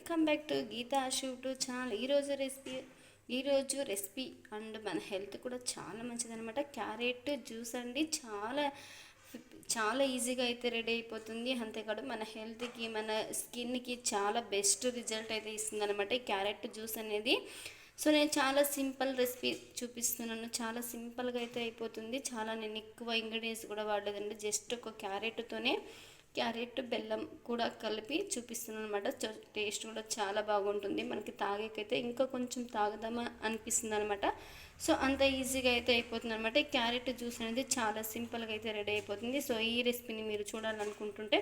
Welcome back to Geetha YouTube channel. ఈరోజు recipe and మన health కూడా చాలా మంచిదన్నమాట. క్యారెట్ జ్యూస్ అండి, చాలా చాలా ఈజీగా అయితే రెడీ అయిపోతుంది. అంతేకాదు మన హెల్త్కి, మన స్కిన్కి చాలా బెస్ట్ రిజల్ట్ అయితే ఇస్తుంది అనమాట ఈ క్యారెట్ జ్యూస్ అనేది. సో నేను చాలా సింపుల్ రెసిపీ చూపిస్తున్నాను. చాలా సింపుల్గా అయితే అయిపోతుంది. నేను ఎక్కువ ఇంగ్రీడియంట్స్ కూడా వాడలేదండి. జస్ట్ ఒక క్యారెట్ బెల్లం కూడా కలిపి చూపిస్తున్నాను అనమాట. టేస్ట్ కూడా చాలా బాగుంటుంది. మనకి తాగేకైతే ఇంకా కొంచెం తాగదామా అనిపిస్తుంది అనమాట. సో అంత ఈజీగా అయితే అయిపోతుంది అనమాట. ఈ క్యారెట్ జ్యూస్ అనేది చాలా సింపుల్గా అయితే రెడీ అయిపోతుంది. సో ఈ రెసిపీని మీరు చూడాలనుకుంటుంటే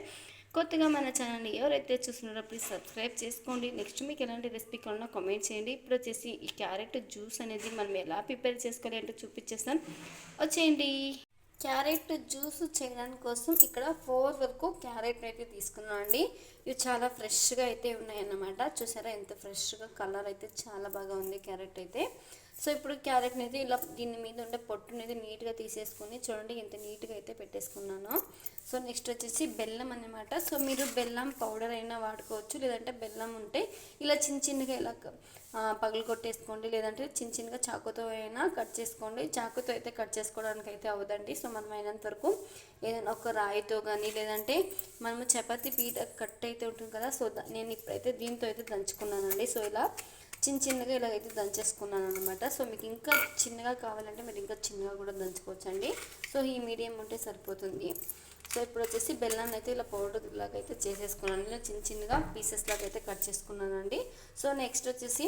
కొత్తగా మన ఛానల్ని ఎవరైతే చూస్తున్నారో ప్లీజ్ సబ్స్క్రైబ్ చేసుకోండి. నెక్స్ట్ మీకు ఎలాంటి రెసిపీ కావాలన్నా కామెంట్ చేయండి. ఇప్పుడు వచ్చేసి ఈ క్యారెట్ జ్యూస్ అనేది మనం ఎలా ప్రిపేర్ చేసుకోవాలి అంటే చూపించేస్తాను, వచ్చేయండి. క్యారెట్ జ్యూస్ చేయడానికి కోసం ఇక్కడ 4 వరకు క్యారెట్ అయితే తీసుకున్నాను అండి. ఇవి చాలా ఫ్రెష్గా అయితే ఉన్నాయన్నమాట. చూసారా ఎంత ఫ్రెష్గా, కలర్ అయితే చాలా బాగా ఉంది క్యారెట్ అయితే. సో ఇప్పుడు క్యారెట్ని అయితే ఇలా దీని మీద ఉండే పొట్టు అనేది నీట్గా తీసేసుకొని చూడండి ఎంత నీట్గా అయితే పెట్టేసుకున్నాను. సో నెక్స్ట్ వచ్చేసి బెల్లం అన్నమాట. సో మీరు బెల్లం పౌడర్ అయినా వాడుకోవచ్చు, లేదంటే బెల్లం ఉంటే ఇలా చిన్నగా ఇలా పగలు కొట్టేసుకోండి, లేదంటే చిన్నగా చాకుతో అయినా కట్ చేసుకోండి. చాకుతో అయితే కట్ చేసుకోవడానికి అయితే అవ్వదండి. సో మనం అయినంత వరకు ఏదైనా ఒక రాయితో కానీ, లేదంటే మనము చపాతీ పీట కట్ అయితే ఉంటుంది కదా, సో నేను ఇప్పుడైతే దీంతో అయితే దంచుకున్నానండి. సో ఇలా చిన్నగా ఇలాగైతే దంచేసుకున్నాను అనమాట. సో మీకు ఇంకా చిన్నగా కావాలంటే మీరు ఇంకా చిన్నగా కూడా దంచుకోవచ్చండి. సో ఈ మీడియం ఉంటే సరిపోతుంది. సో ఇప్పుడు వచ్చేసి బెల్లాన్ని అయితే ఇలా పౌడర్ లాగా అయితే చేసేసుకున్నాను. ఇలా చిన్నగా పీసెస్ లాగా అయితే కట్ చేసుకున్నానండి. సో నెక్స్ట్ వచ్చేసి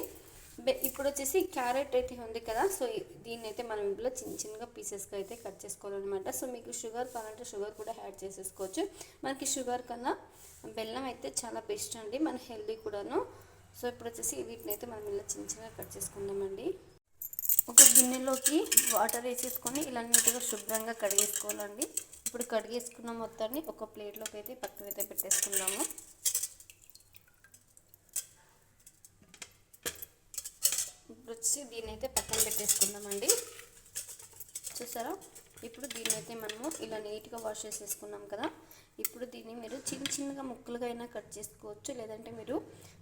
ఇప్పుడు వచ్చేసి క్యారెట్ అయితే ఉంది కదా, సో దీన్ని అయితే మనం ఇంట్లో చిన్నగా పీసెస్గా అయితే కట్ చేసుకోవాలన్నమాట. సో మీకు షుగర్ కావాలంటే షుగర్ కూడా యాడ్ చేసేసుకోవచ్చు. మనకి షుగర్ కన్నా బెల్లం అయితే చాలా బెస్ట్ అండి, మన హెల్దీ కూడాను. సో ఇప్పుడు వచ్చేసి వీటిని అయితే మనం ఇలా చిన్నగా కట్ చేసుకుందామండి. ఒక గిన్నెలోకి వాటర్ వేసేసుకొని ఇలా నీట్గా శుభ్రంగా కడిగేసుకోవాలండి. ఇప్పుడు కడిగేసుకున్న మొత్తాన్ని ఒక ప్లేట్లోకి అయితే పక్కన అయితే పెట్టేసుకుందాము. ఇప్పుడు వచ్చి దీన్ని అయితే పక్కన పెట్టేసుకుందామండి. చూసారా, ఇప్పుడు దీన్ని అయితే మనము ఇలా నీట్గా వాష్ చేసేసుకున్నాం కదా. ఇప్పుడు దీన్ని మీరు చిన్నగా ముక్కలుగా అయినా కట్ చేసుకోవచ్చు, లేదంటే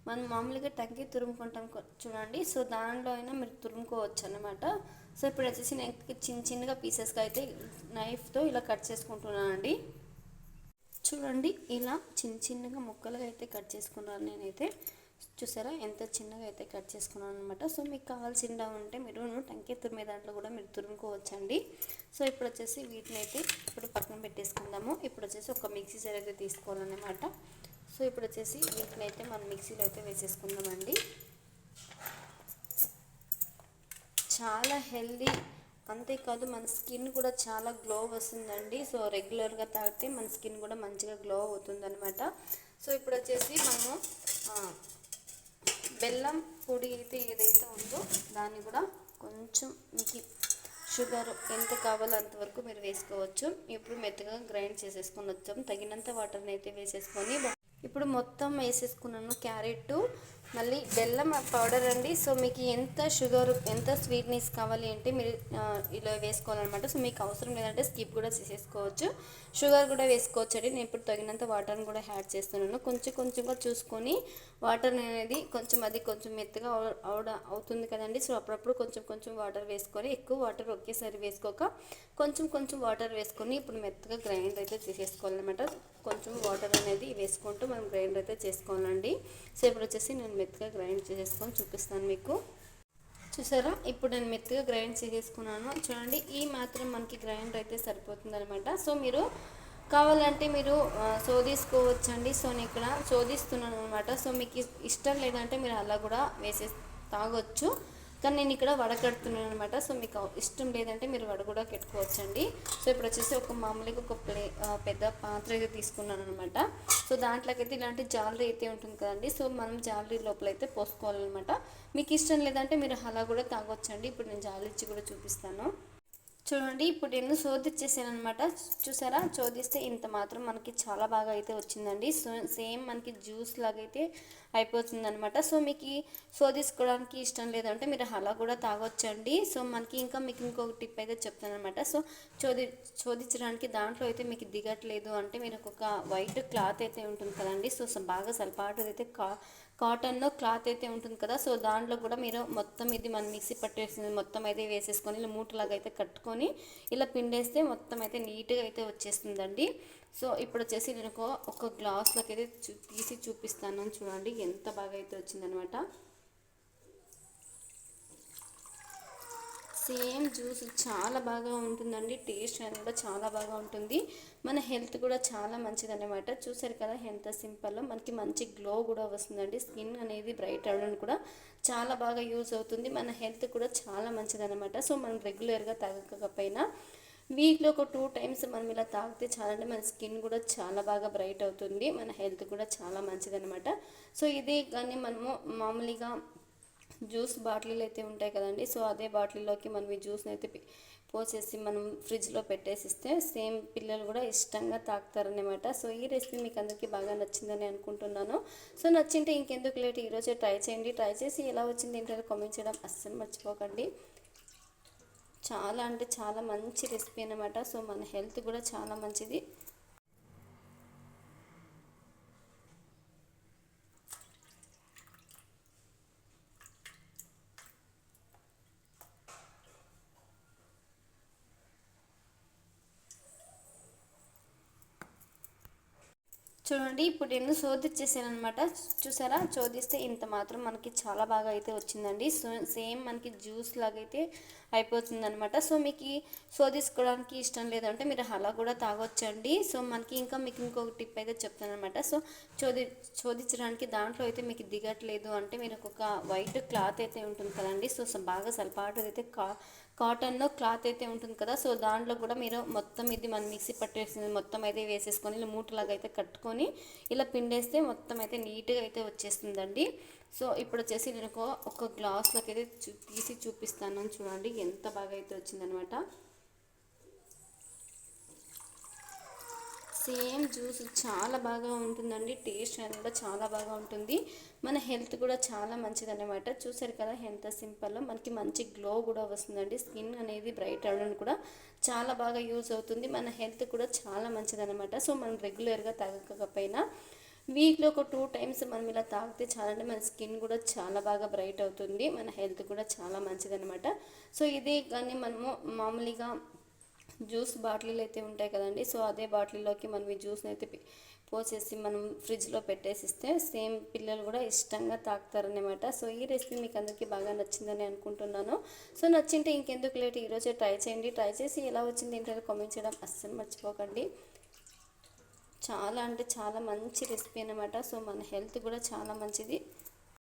మనం మామూలుగా టంకి తురుముకుంటాం చూడండి, సో దానిలో అయినా మీరు తురుముకోవచ్చు అన్నమాట. సో ఇప్పుడు వచ్చేసి నేను చిన్నగా పీసెస్గా అయితే నైఫ్తో ఇలా కట్ చేసుకుంటున్నానండి. చూడండి, ఇలా చిన్నగా ముక్కలుగా అయితే కట్ చేసుకున్నాను నేనైతే. చూసారా ఎంత చిన్నగా అయితే కట్ చేసుకున్నాను అనమాట. సో మీకు కావాల్సిందా ఉంటే మీరు టంకి తురిమే దాంట్లో కూడా మీరు తురుముకోవచ్చండి. సో ఇప్పుడు వచ్చేసి వీటిని అయితే ఇప్పుడు పక్కన పెట్టేసుకుందాము. ఇప్పుడు వచ్చేసి ఒక మిక్సీ జార్ అయితే తీసుకోవాలన్నమాట. సో ఇప్పుడు వచ్చేసి వీటిని అయితే మనం మిక్సీలో అయితే వేసేసుకుందామండి. చాలా హెల్దీ, అంతేకాదు మన స్కిన్ కూడా చాలా గ్లో వస్తుందండి. సో రెగ్యులర్గా తాగితే మన స్కిన్ కూడా మంచిగా గ్లో అవుతుంది అనమాట. సో ఇప్పుడు వచ్చేసి మనము బెల్లం పొడి అయితే ఏదైతే ఉందో దాన్ని కూడా కొంచెం మీకు షుగర్ ఎంత కావాలో అంతవరకు మీరు వేసుకోవచ్చు. ఇప్పుడు మెత్తగా గ్రైండ్ చేసేసుకొని వచ్చాం. తగినంత వాటర్ని అయితే వేసేసుకొని ఇప్పుడు మొత్తం వేసేసుకున్నాను. క్యారెట్ మళ్ళీ బెల్లం పౌడర్ అండి. సో మీకు ఎంత షుగర్, ఎంత స్వీట్నెస్ కావాలి అంటే మీరు ఇలా వేసుకోవాలన్నమాట. సో మీకు అవసరం లేదంటే స్కిప్ కూడా చేసేసుకోవచ్చు, షుగర్ కూడా వేసుకోవచ్చు అండి. నేను ఇప్పుడు తగినంత వాటర్ని కూడా యాడ్ చేస్తున్నాను. కొంచెంగా చూసుకొని వాటర్ అనేది కొంచెం మెత్తగా అవుతుంది కదండి. సో అప్పుడప్పుడు కొంచెం వాటర్ వేసుకొని, ఎక్కువ వాటర్ ఒకేసారి వేసుకోక కొంచెం వాటర్ వేసుకొని ఇప్పుడు మెత్తగా గ్రైండ్ అయితే చేసేసుకోవాలన్నమాట. కొంచెం వాటర్ అనేది వేసుకుంటూ మనం గ్రైండ్ అయితే చేసుకోవాలండి. సో ఇప్పుడు వచ్చేసి నేను మెత్తగా గ్రైండ్ చేసేసుకొని చూపిస్తాను మీకు. చూసారా, ఇప్పుడు నేను మెత్తగా గ్రైండ్ చేసేసుకున్నాను. చూడండి, ఈ మాత్రం మనకి గ్రైండ్ అయితే సరిపోతుంది అనమాట. సో మీరు కావాలంటే మీరు సోదిసుకోవచ్చండి. సో నేను ఇక్కడ సోదిస్తున్నాను అనమాట. సో మీకు ఇష్టం లేదంటే మీరు అలా కూడా తాగొచ్చు, కానీ నేను ఇక్కడ వడకడుతున్నాను అనమాట. సో మీకు ఇష్టం లేదంటే మీరు వడ కూడా పెట్టుకోవచ్చండి. సో ఇప్పుడు వచ్చేసి మామూలుగా ఒక పెద్ద పాత్ర అయితే తీసుకున్నాను అనమాట. సో దాంట్లోకి అయితే ఇలాంటి జాలరీ అయితే ఉంటుంది కదండి. సో మనం జాలరీ లోపల అయితే పోసుకోవాలన్నమాట. మీకు ఇష్టం లేదంటే మీరు అలా కూడా తాగొచ్చండి. ఇప్పుడు నేను జాలరీ ఇచ్చి కూడా చూపిస్తాను. చూడండి, ఇప్పుడు నేను శోధించేసాను అనమాట. చూసారా, శోధిస్తే ఇంత మాత్రం మనకి చాలా బాగా అయితే వచ్చిందండి. సో సేమ్ మనకి జ్యూస్ లాగైతే అయిపోతుంది అనమాట. సో మీకు శోధించుకోవడానికి ఇష్టం లేదంటే మీరు అలా కూడా తాగొచ్చండి. సో మీకు ఇంకొక టిప్ అయితే చెప్తాను అనమాట. సో శోధించడానికి దాంట్లో అయితే మీకు దిగట్లేదు అంటే మీరు ఒక వైట్ క్లాత్ అయితే ఉంటుంది కదండి. సో బాగా సలపాటు అయితే కాటన్లో క్లాత్ అయితే ఉంటుంది కదా, సో దాంట్లో కూడా మీరు మొత్తం ఇది మనం మిక్సీ పట్టేసింది మొత్తం అయితే వేసేసుకొని ఇలా మూటలాగా అయితే కట్టుకొని ఇలా పిండేస్తే మొత్తం అయితే నీట్గా అయితే వచ్చేస్తుందండి. సో ఇప్పుడు వచ్చేసి నేను ఒక గ్లాస్లోకి అయితే తీసి చూపిస్తాను, చూడండి ఎంత బాగా అయితే వచ్చిందనమాట. సేమ్ జ్యూస్ చాలా బాగా ఉంటుందండి, టేస్ట్ అనేది కూడా చాలా బాగా ఉంటుంది, మన హెల్త్ కూడా చాలా మంచిది అనమాట. చూసారు కదా ఎంత సింపుల్లో, మనకి మంచి గ్లో కూడా వస్తుందండి, స్కిన్ అనేది బ్రైట్ అవ్వడానికి కూడా చాలా బాగా యూజ్ అవుతుంది, మన హెల్త్ కూడా చాలా మంచిది అనమాట. సో మనం రెగ్యులర్గా తాగకపోయినా వీక్లో ఒక 2 టైమ్స్ మనం ఇలా తాగితే చాలండి, మన స్కిన్ కూడా చాలా బాగా బ్రైట్ అవుతుంది, మన హెల్త్ కూడా చాలా మంచిది అనమాట. సో ఇదే కానీ మనము మామూలుగా జ్యూస్ బాటిల్ అయితే ఉంటాయి కదండి, సో అదే బాటిల్లోకి మనం ఈ జ్యూస్ని అయితే పోసేసి మనం ఫ్రిడ్జ్లో పెట్టేసిస్తే సేమ్ పిల్లలు కూడా ఇష్టంగా తాగుతారనమాట. సో ఈ రెసిపీ మీకు అందరికీ బాగా నచ్చిందని అనుకుంటున్నాను. సో నచ్చింటే ఇంకెందుకు లేట్, ఈరోజే ట్రై చేయండి, ట్రై చేసి ఎలా వచ్చింది ఏంటో కామెంట్ చేయడం అస్సలు మర్చిపోకండి. చాలా అంటే చాలా మంచి రెసిపీ అనమాట, సో మన హెల్త్ కూడా చాలా మంచిది. చూడండి ఇప్పుడు నేను శోధించేసాను అనమాట, చూసారా శోధిస్తే ఇంత మాత్రం మనకి చాలా బాగా అయితే వచ్చిందండి. సో సేమ్ మనకి జ్యూస్ లాగైతే అయిపోతుంది అనమాట. సో మీకు శోధించుకోవడానికి ఇష్టం లేదంటే మీరు అలా కూడా తాగొచ్చండి. సో మనకి ఇంకా మీకు ఇంకొక టిప్ అయితే చెప్తాను అనమాట. సో శోధించడానికి దాంట్లో అయితే మీకు దిగట్లేదు అంటే మీరు ఒక వైట్ క్లాత్ అయితే ఉంటుంది కదండి, సో బాగా సలపాటు అయితే కాటన్లో క్లాత్ అయితే ఉంటుంది కదా, సో దాంట్లో కూడా మీరు మొత్తం ఇది మనం మిక్సీ పట్టేసింది మొత్తం అయితే వేసేసుకొని ఇలా మూటలాగా అయితే కట్టుకొని ఇలా పిండేస్తే మొత్తం అయితే నీట్గా అయితే వచ్చేస్తుందండి. సో ఇప్పుడు వచ్చేసి నేను ఒక గ్లాస్లోకి అయితే తీసి చూపిస్తాను, చూడండి ఎంత బాగా అయితే వచ్చిందనమాట. సేమ్ జ్యూస్ చాలా బాగా ఉంటుందండి, టేస్ట్ అనేది కూడా చాలా బాగా ఉంటుంది, మన హెల్త్ కూడా చాలా మంచిది అనమాట. చూసారు కదా ఎంత సింపుల్లో, మనకి మంచి గ్లో కూడా వస్తుందండి, స్కిన్ అనేది బ్రైట్ అవ్వడానికి కూడా చాలా బాగా యూజ్ అవుతుంది, మన హెల్త్ కూడా చాలా మంచిది అనమాట. సో మనం రెగ్యులర్గా తాగకపోయినా వీక్లో ఒక 2 టైమ్స్ మనం ఇలా తాగితే చాలండి, మన స్కిన్ కూడా చాలా బాగా బ్రైట్ అవుతుంది, మన హెల్త్ కూడా చాలా మంచిది అనమాట. సో ఇదే కానీ మనము మామూలుగా జ్యూస్ బాటిల్ అయితే ఉంటాయి కదండి, సో అదే బాటిల్లోకి మనం ఈ జ్యూస్ని అయితే పోసేసి మనం ఫ్రిడ్జ్లో పెట్టేసిస్తే సేమ్ పిల్లలు కూడా ఇష్టంగా తాగుతారనమాట. సో ఈ రెసిపీ మీకు అందరికీ బాగా నచ్చిందని అనుకుంటున్నాను. సో నచ్చింటే ఇంకెందుకు లేట్, ఈరోజే ట్రై చేయండి, ట్రై చేసి ఎలా వచ్చింది ఏంటో కామెంట్ చేయడం అస్సలు మర్చిపోకండి. చాలా అంటే చాలా మంచి రెసిపీ అనమాట, సో మన హెల్త్ కూడా చాలా మంచిది.